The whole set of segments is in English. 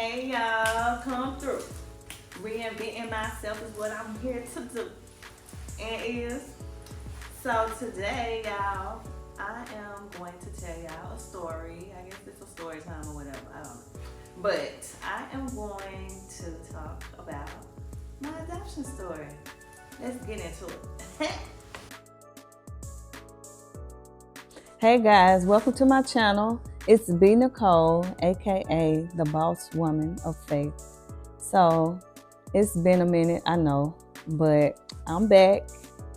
Hey y'all, come through. Reinventing myself is what I'm here to do. And is so today, y'all, I am going to tell y'all a story. I guess it's a story time or whatever. I don't know. But I am going to talk about my adoption story. Let's get into it. Hey guys, welcome to my channel. It's NyChole, aka the Boss Woman of Faith. So it's been a minute, I know, but I'm back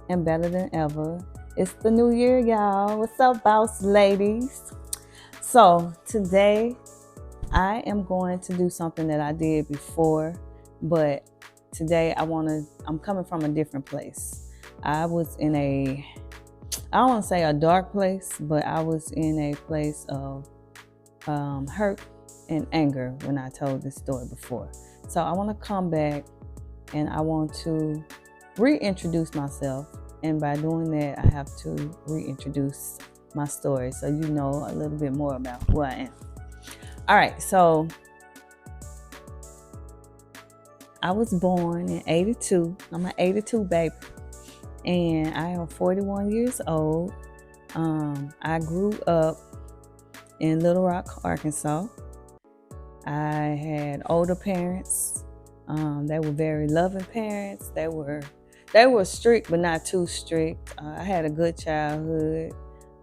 and better than ever. It's the new year, y'all. What's up, boss ladies? So today I am going to do something that I did before, but today I'm coming from a different place. I was in I don't want to say a dark place, but I was in a place of hurt and anger when I told this story before. So I want to come back and I want to reintroduce myself. And by doing that, I have to reintroduce my story so you know a little bit more about who I am. All right, so I was born in 82. I'm an 82 baby. And I am 41 years old. I grew up in Little Rock, Arkansas. I had older parents. They were very loving parents. They were strict, but not too strict. I had a good childhood.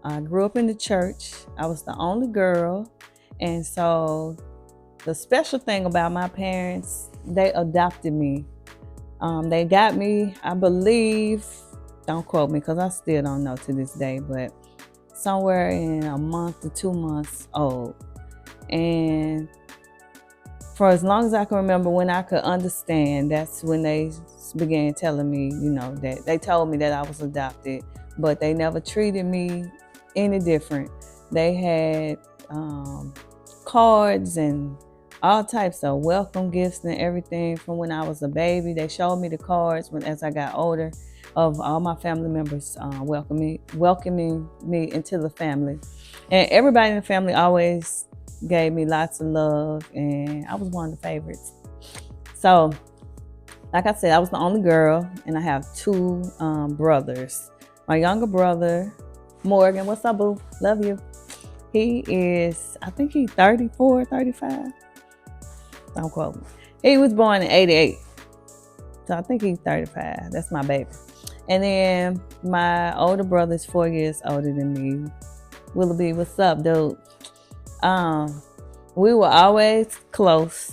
I grew up in the church. I was the only girl. And so the special thing about my parents, they adopted me. They got me, I believe, don't quote me because I still don't know to this day, but somewhere in a month to 2 months old. And for as long as I can remember, when I could understand, that's when they began telling me, that they told me that I was adopted, but they never treated me any different. They had cards and all types of welcome gifts and everything from when I was a baby. They showed me the cards as I got older of all my family members welcoming me into the family. And everybody in the family always gave me lots of love, and I was one of the favorites. So, like I said, I was the only girl, and I have two brothers. My younger brother, Morgan, what's up, boo? Love you. He is, I think he's 34, 35. Don't quote me. He was born in 88. So I think he's 35. That's my baby. And then my older brother is 4 years older than me. Willoughby, what's up, dude? We were always close.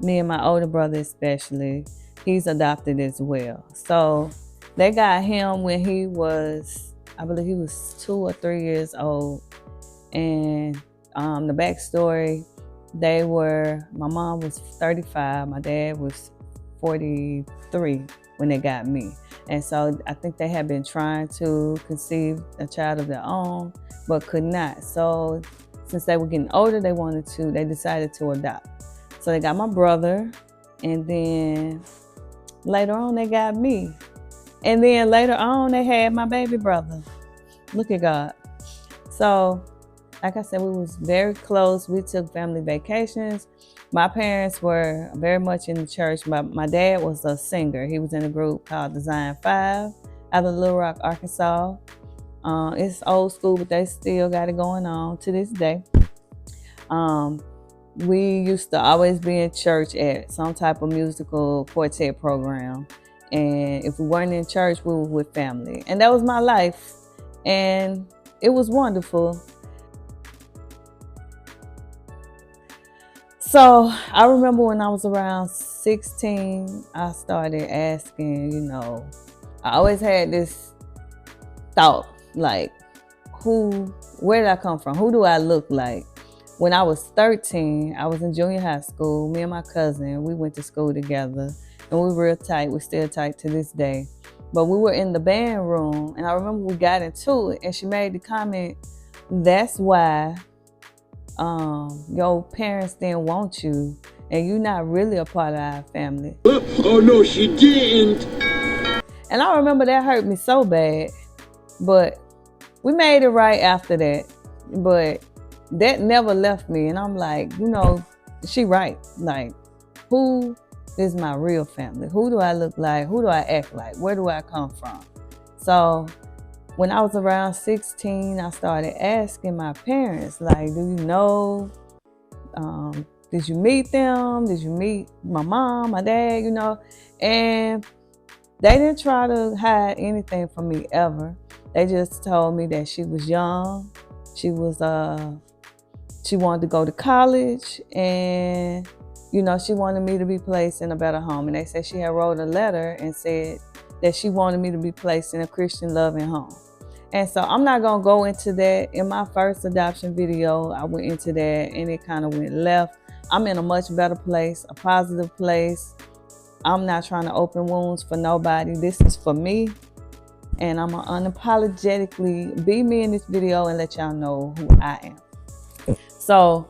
Me and my older brother especially. He's adopted as well. So they got him when he was, I believe he was 2 or 3 years old. And the backstory, my mom was 35, my dad was 43 when they got me. And so I think they had been trying to conceive a child of their own, but could not. So since they were getting older, they decided to adopt. So they got my brother, and then later on they got me. And then later on they had my baby brother. Look at God. So like I said, we was very close. We took family vacations. My parents were very much in the church. My dad was a singer. He was in a group called Design 5 out of Little Rock, Arkansas. It's old school, but they still got it going on to this day. We used to always be in church at some type of musical quartet program. And if we weren't in church, we were with family. And that was my life. And it was wonderful. So I remember when I was around 16, I started asking, I always had this thought, like, where did I come from? Who do I look like? When I was 13, I was in junior high school. Me and my cousin, we went to school together, and we were real tight. We're still tight to this day. But we were in the band room, and I remember we got into it, and she made the comment, that's why your parents didn't want you, and you're not really a part of our family. Oh no, she didn't. And I remember that hurt me so bad, but we made it right after that. But that never left me, and I'm like, she right. Like, who is my real family? Who do I look like? Who do I act like? Where do I come from? So when I was around 16, I started asking my parents, like, do you know, did you meet them? Did you meet my mom, my dad, And they didn't try to hide anything from me ever. They just told me that she was young. She wanted to go to college, and she wanted me to be placed in a better home. And they said she had wrote a letter and said that she wanted me to be placed in a Christian loving home. And so I'm not gonna go into that. In my first adoption video, I went into that and it kind of went left. I'm in a much better place, a positive place. I'm not trying to open wounds for nobody. This is for me. And I'm gonna unapologetically be me in this video and let y'all know who I am. So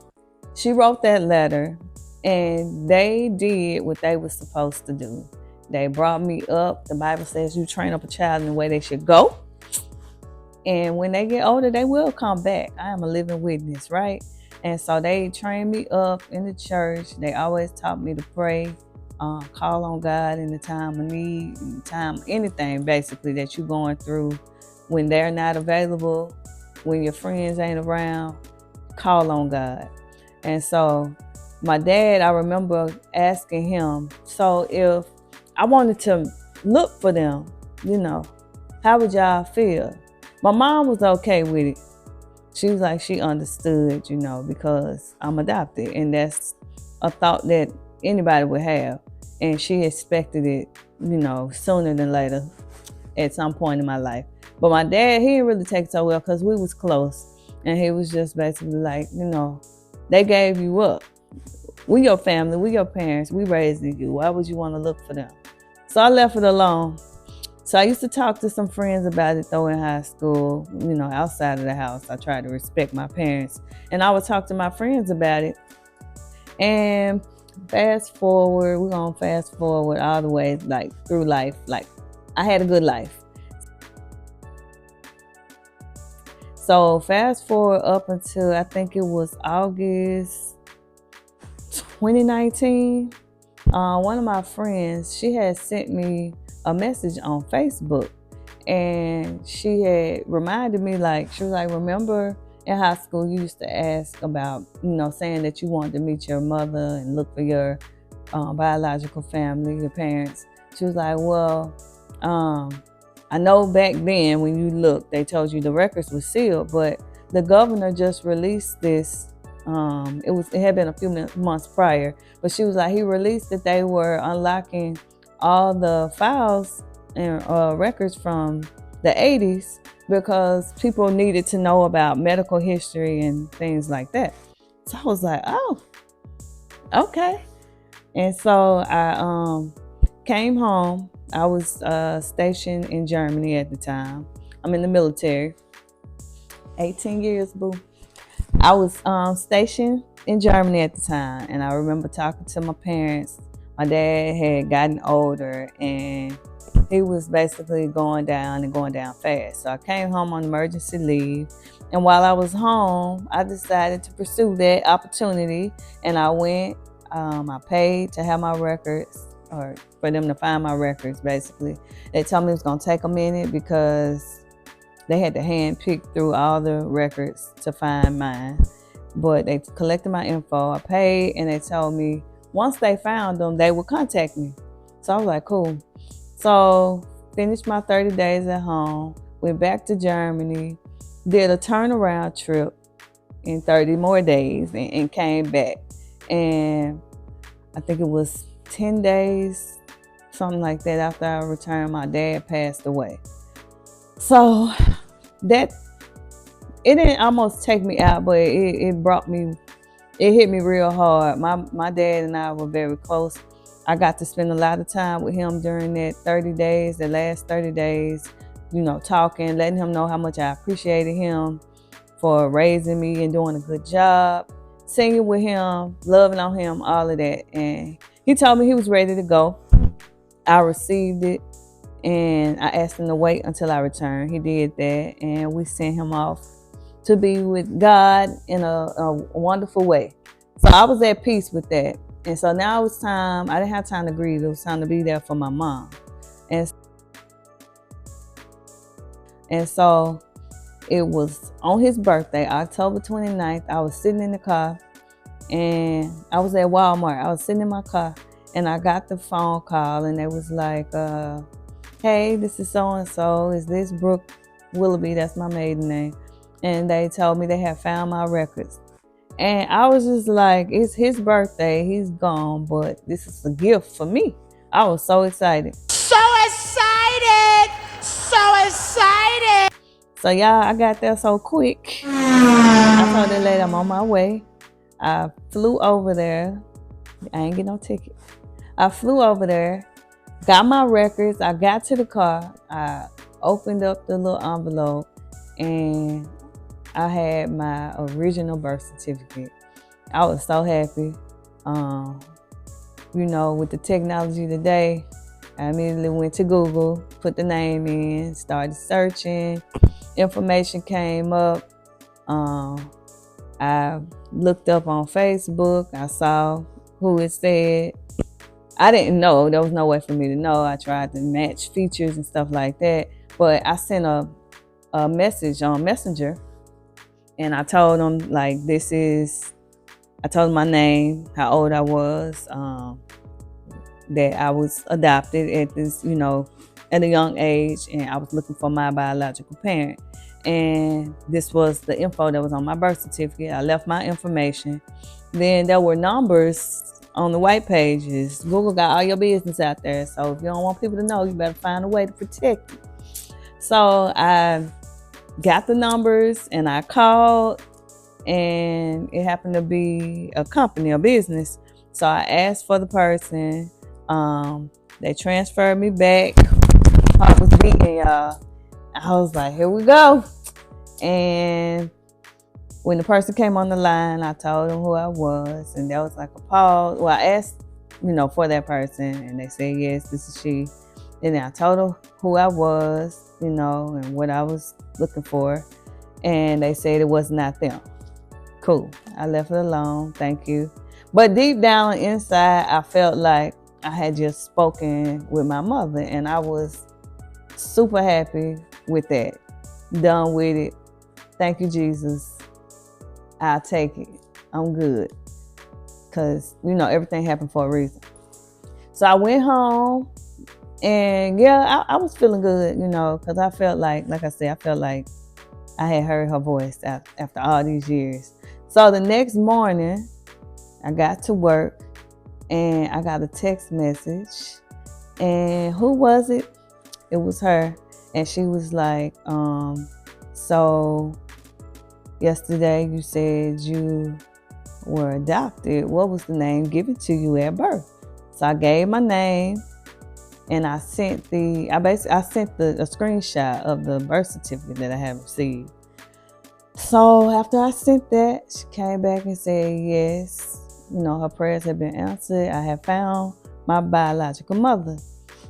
she wrote that letter, and they did what they were supposed to do. They brought me up. The Bible says you train up a child in the way they should go. And when they get older, they will come back. I am a living witness, right? And so they trained me up in the church. They always taught me to pray, call on God in the time of need, in the time, anything basically that you're going through. When they're not available, when your friends ain't around, call on God. And so my dad, I remember asking him, so if I wanted to look for them, how would y'all feel? My mom was okay with it. She was like, she understood, because I'm adopted. And that's a thought that anybody would have. And she expected it, sooner than later at some point in my life. But my dad, he didn't really take it so well because we was close. And he was just basically like, they gave you up. We your family, we your parents, we raised you. Why would you want to look for them? So I left it alone. So I used to talk to some friends about it though in high school, outside of the house. I tried to respect my parents. And I would talk to my friends about it. And fast forward, we're going to fast forward all the way through life. Like, I had a good life. So fast forward up until I think it was August 2019. One of my friends, she had sent me a message on Facebook, and she had reminded me, she was like, remember in high school you used to ask about, saying that you wanted to meet your mother and look for your biological family, your parents. She was like, well, I know back then when you looked, they told you the records were sealed, but the governor just released this. It had been a few months prior, but she was like, he released that they were unlocking all the files and records from the 80s because people needed to know about medical history and things like that. So I was like, oh, okay. And so I came home. I was stationed in Germany at the time. I'm in the military. 18 years, boo. I was stationed in Germany at the time, and I remember talking to my parents. My dad had gotten older, and he was basically going down fast. So I came home on emergency leave, and while I was home, I decided to pursue that opportunity, and I went. I paid to have my records, or for them to find my records, basically. They told me it was going to take a minute because they had to hand pick through all the records to find mine. But they collected my info. I paid, and they told me once they found them, they would contact me. So I was like, cool. So finished my 30 days at home, went back to Germany, did a turnaround trip in 30 more days, and came back. And I think it was 10 days, something like that, after I returned, my dad passed away. So it didn't almost take me out, but it hit me real hard. My dad and I were very close. I got to spend a lot of time with him during that the last 30 days, talking, letting him know how much I appreciated him for raising me and doing a good job, singing with him, loving on him, all of that. And he told me he was ready to go. I received it, and I asked him to wait until I returned. He did that, and we sent him off to be with God in a wonderful way. So I was at peace with that. And so now it was time, I didn't have time to grieve. It was time to be there for my mom. And so it was on his birthday, October 29th. I was sitting in the car and I was at Walmart. I was sitting in my car and I got the phone call and it was like, hey, this is so-and-so. Is this Brooke Willoughby? That's my maiden name. And they told me they had found my records. And I was just like, it's his birthday. He's gone, but this is a gift for me. I was so excited. So excited! So excited! So y'all, I got there so quick. I told that lady I'm on my way. I flew over there. I ain't get no ticket. I flew over there, got my records. I got to the car. I opened up the little envelope and I had my original birth certificate. I was so happy. You know, with the technology today, I immediately went to Google, put the name in, started searching. Information came up. I looked up on Facebook. I saw who it said. I didn't know. There was no way for me to know. I tried to match features and stuff like that. But I sent a message on Messenger and I told them, like, I told them my name, how old I was, that I was adopted at this, you know, at a young age, and I was looking for my biological parent. And this was the info that was on my birth certificate. I left my information. Then there were numbers on the white pages. Google got all your business out there. So if you don't want people to know, you better find a way to protect it. So I got the numbers and I called, and it happened to be a company, a business. So I asked for the person. They transferred me back. Heart was beating, y'all. I was like, here we go. And when the person came on the line, I told them who I was, and there was like a pause. Well, I asked, you know, for that person, and they said, yes, this is she. And then I told them who I was, you know, and what I was looking for, and they said it was not them. Cool. I left it alone. Thank you. But deep down inside, I felt like I had just spoken with my mother, and I was super happy with that. Done with it. Thank you, Jesus. I'll take it. I'm good. Because, you know, everything happened for a reason. So I went home and yeah, I was feeling good, you know, because I felt like I said, I felt like I had heard her voice after all these years. So the next morning, I got to work and I got a text message. And who was it? It was her. And she was like, so yesterday you said you were adopted. What was the name given to you at birth? So I gave my name and I sent a screenshot of the birth certificate that I had received. So after I sent that, she came back and said, yes, you know, her prayers have been answered. I have found my biological mother.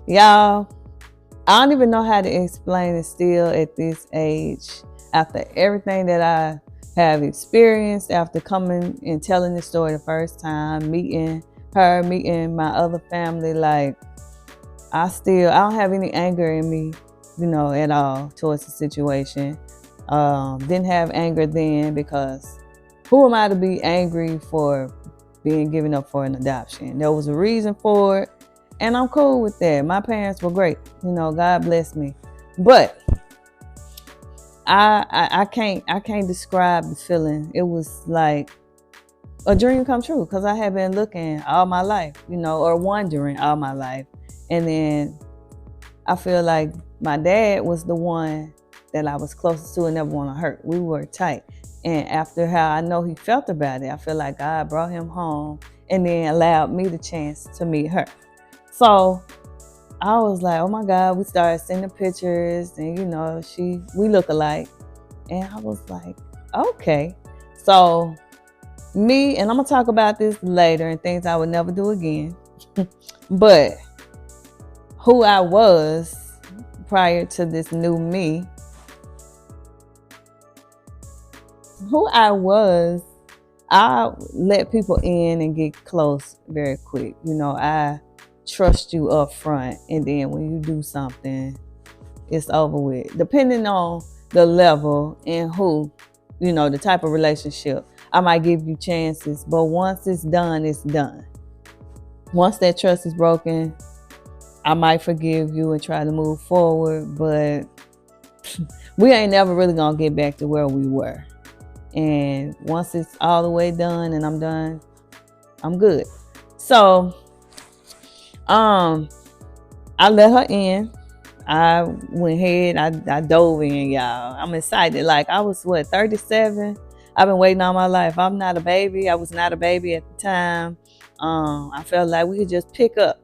Y'all, I don't even know how to explain it still at this age. After everything that I have experienced, after coming and telling this story the first time, meeting her, meeting my other family, like, I don't have any anger in me, you know, at all towards the situation. Didn't have anger then, because who am I to be angry for being given up for an adoption? There was a reason for it, and I'm cool with that. My parents were great, you know, God bless me. But I can't describe the feeling. It was like a dream come true, because I had been looking all my life, you know, or wondering all my life. And then I feel like my dad was the one that I was closest to and never want to hurt. We were tight. And after how I know he felt about it, I feel like God brought him home and then allowed me the chance to meet her. So I was like, oh my God, we started sending pictures and, you know, we look alike. And I was like, okay. So me, and I'm going to talk about this later and things I would never do again. But who I was prior to this new me, I let people in and get close very quick. You know, I trust you up front, and then when you do something, it's over with. Depending on the level and who, you know, the type of relationship, I might give you chances, but once it's done, it's done. Once that trust is broken, I might forgive you and try to move forward, but we ain't never really gonna get back to where we were. And once it's all the way done and I'm done, I'm good. So, I let her in. I went ahead, I dove in, y'all. I'm excited. Like, I was, 37? I've been waiting all my life. I'm not a baby. I was not a baby at the time. I felt like we could just pick up.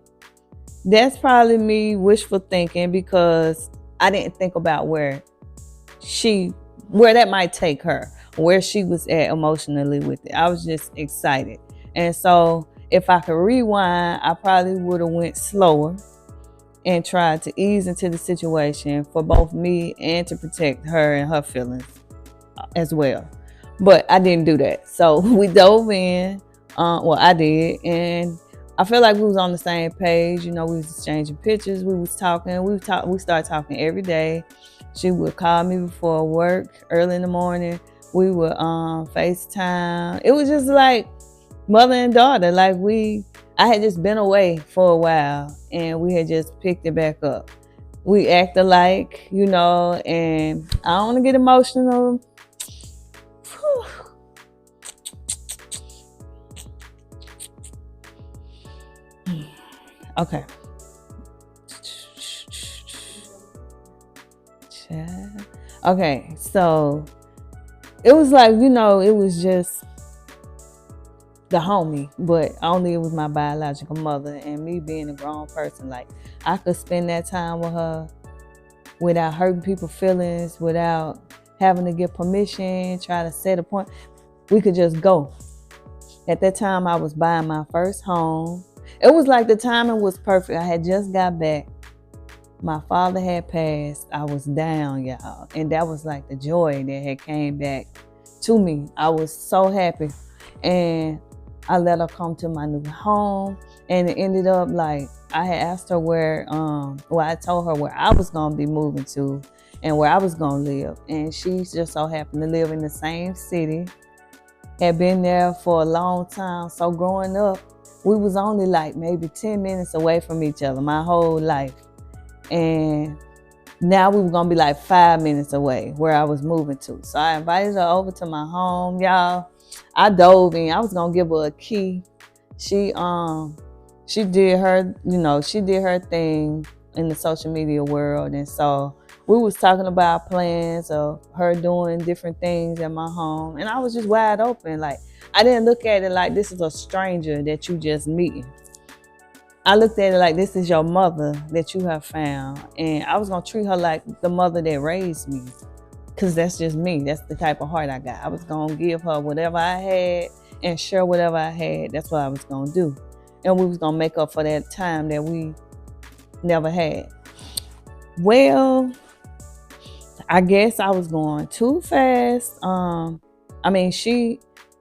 That's probably me wishful thinking, because I didn't think about where that might take her, where she was at emotionally with it. I was just excited. And so if I could rewind, I probably would have went slower and tried to ease into the situation for both me and to protect her and her feelings as well. But I didn't do that. So we dove in. I did. And I feel like we was on the same page. You know, we was exchanging pictures. We was talking. We started talking every day. She would call me before work early in the morning. We would FaceTime. It was just like mother and daughter. Like, I had just been away for a while and we had just picked it back up. We act alike, you know, and I don't want to get emotional. Whew. Okay. Okay, so it was like, you know, it was just the homie, but only it was my biological mother, and me being a grown person, like, I could spend that time with her without hurting people's feelings, without having to get permission, try to set a point. We could just go. At that time, I was buying my first home. It was like the timing was perfect. I had just got back. My father had passed. I was down, y'all. And that was like the joy that had came back to me. I was so happy. And I let her come to my new home. And it ended up like, I had asked her I told her where I was going to be moving to and where I was going to live. And she just so happened to live in the same city. Had been there for a long time. So growing up, we was only like maybe 10 minutes away from each other my whole life. And now we were going to be like 5 minutes away where I was moving to. So I invited her over to my home, y'all. I dove in. I was going to give her a key. She did her thing in the social media world. And so we was talking about plans of her doing different things at my home. And I was just wide open. Like, I didn't look at it like this is a stranger that you just meeting. I looked at it like this is your mother that you have found. And I was going to treat her like the mother that raised me. Because that's just me. That's the type of heart I got. I was going to give her whatever I had and share whatever I had. That's what I was going to do. And we was going to make up for that time that we never had. Well, I guess I was going too fast.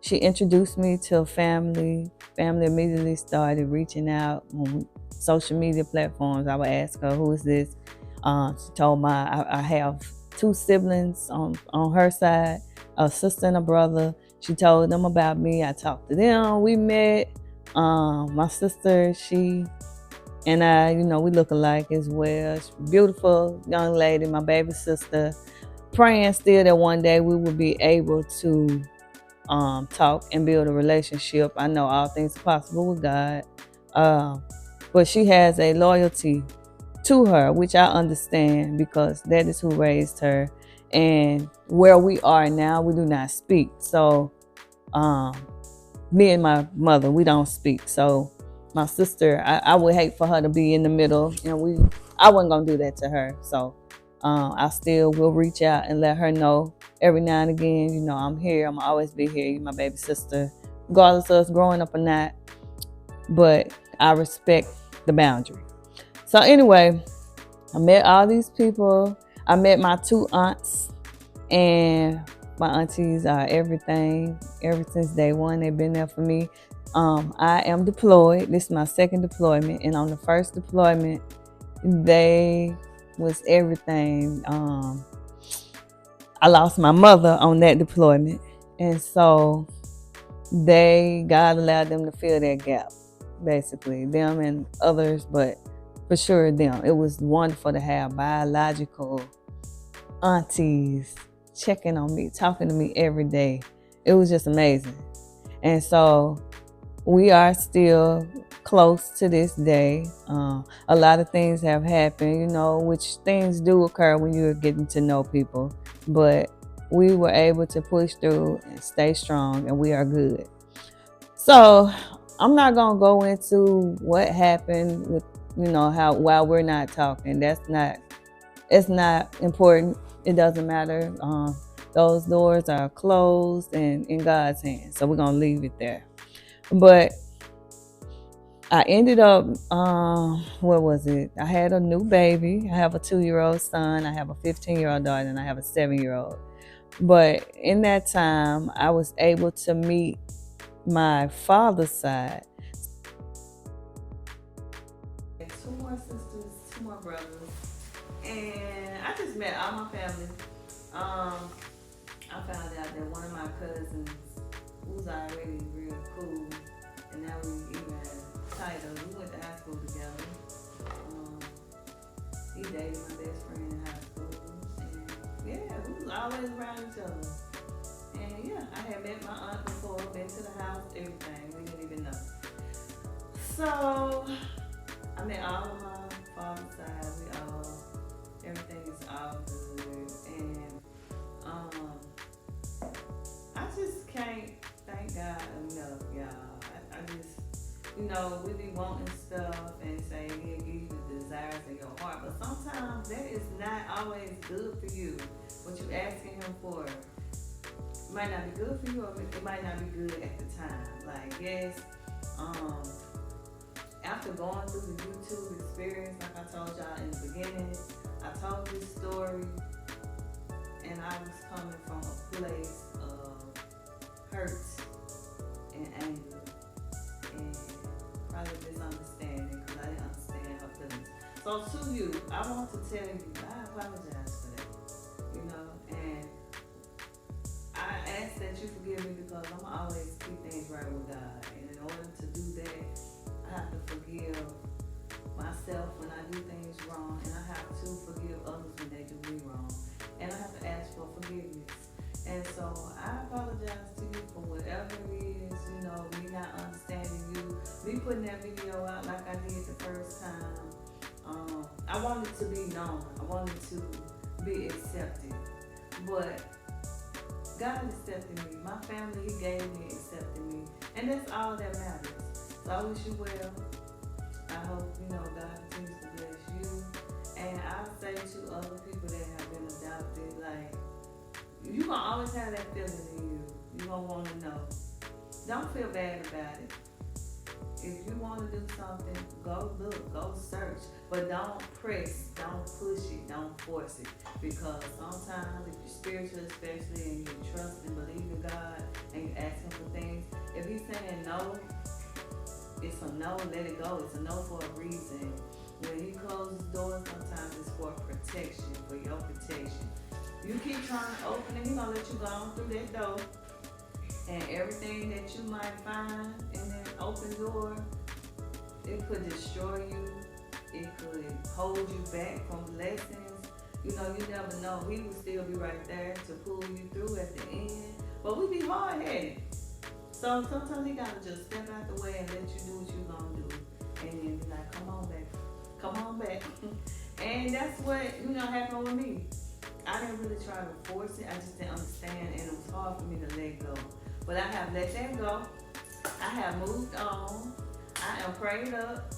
She introduced me to family. Family immediately started reaching out on social media platforms. I would ask her, who is this? She told me I have 2 siblings on her side, a sister and a brother. She told them about me. I talked to them. We met. My sister, she and I, we look alike as well. She's a beautiful young lady, my baby sister. Praying still that one day we will be able to talk and build a relationship. I know all things are possible with God. But she has a loyalty to her, which I understand because that is who raised her. And where we are now, we do not speak. So me and my mother, we don't speak. So my sister, I would hate for her to be in the middle, and I wasn't gonna do that to her. So I still will reach out and let her know every now and again, I'm here. I'm gonna always be here. You're my baby sister, regardless of us growing up or not. But I respect the boundary. So anyway, I met all these people. I met my 2 aunts, and My aunties are everything. Ever since day one, they've been there for me. I am deployed. This is my second deployment, and on the first deployment, they was everything. I lost my mother on that deployment, and so God allowed them to fill that gap, basically, them and others, but for sure them. It was wonderful to have biological aunties checking on me, talking to me every day. It was just amazing. And so we are still close to this day. A lot of things have happened, which things do occur when you're getting to know people. But we were able to push through and stay strong, and we are good. So I'm not gonna go into what happened with, how while we're not talking. It's not important. It doesn't matter. Those doors are closed and in God's hands. So we're gonna leave it there. But I ended up, what was it? I had a new baby. I have a 2-year-old son. I have a 15-year-old daughter, and I have a 7-year-old. But in that time, I was able to meet my father's side. 2 more sisters, 2 more brothers, and I just met all my family. I found out that one of my cousins was already real cool, and now we even tighter. We went to high school together. He dated my best friend in high school, and yeah, we was always around each other. And yeah, I had met my aunt before, been to the house, everything. We didn't even know. So I met all of my father's side. Everything is all good, and I just can't thank God enough, y'all. I just, we be wanting stuff and say He'll give you the desires of your heart, but sometimes that is not always good for you. What you asking Him for might not be good for you, or it might not be good at the time. Like, yes, after going through the YouTube experience, like I told y'all in the beginning, I told this story, and I was coming from a place of hurt and anger and probably misunderstanding, because I didn't understand her feelings. So to you, I want to tell you, I apologize for that, and I ask that you forgive me, because I'm going to always keep things right with God. And in order to do that, I have to forgive myself when I do things wrong, and I have to forgive others when they do me wrong. And I have to ask for forgiveness. And so I apologize to you for whatever it is, me not understanding you, me putting that video out like I did the first time. I wanted to be known. I wanted to be accepted. But God accepted me. My family, He gave me, accepted me. And that's all that matters. So I wish you well. I hope, God continues to bless you. And I'll say to other people that have been adopted, like, you're going to always have that feeling in you. You're going to want to know. Don't feel bad about it. If you want to do something, go look, go search. But don't press, don't push it, don't force it. Because sometimes if you're spiritual especially, and you trust and believe in God, and you ask Him for things, if He's saying no, it's a no, let it go. It's a no for a reason. When He closes doors, sometimes it's for protection, for your protection. You keep trying to open it, He's going to let you go on through that door. And everything that you might find in that open door, it could destroy you. It could hold you back from blessings. You never know. He will still be right there to pull you through at the end. But we be hard-headed. So sometimes He got to just step out the way and let you do what you're going to do. And then be like, come on back. Come on back. And that's what, happened with me. I didn't really try to force it. I just didn't understand, and it was hard for me to let go. But I have let that go. I have moved on. I am prayed up.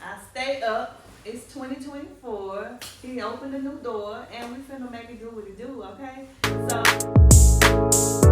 I stay up. It's 2024. He opened a new door, and we finna make it do what it do, okay? So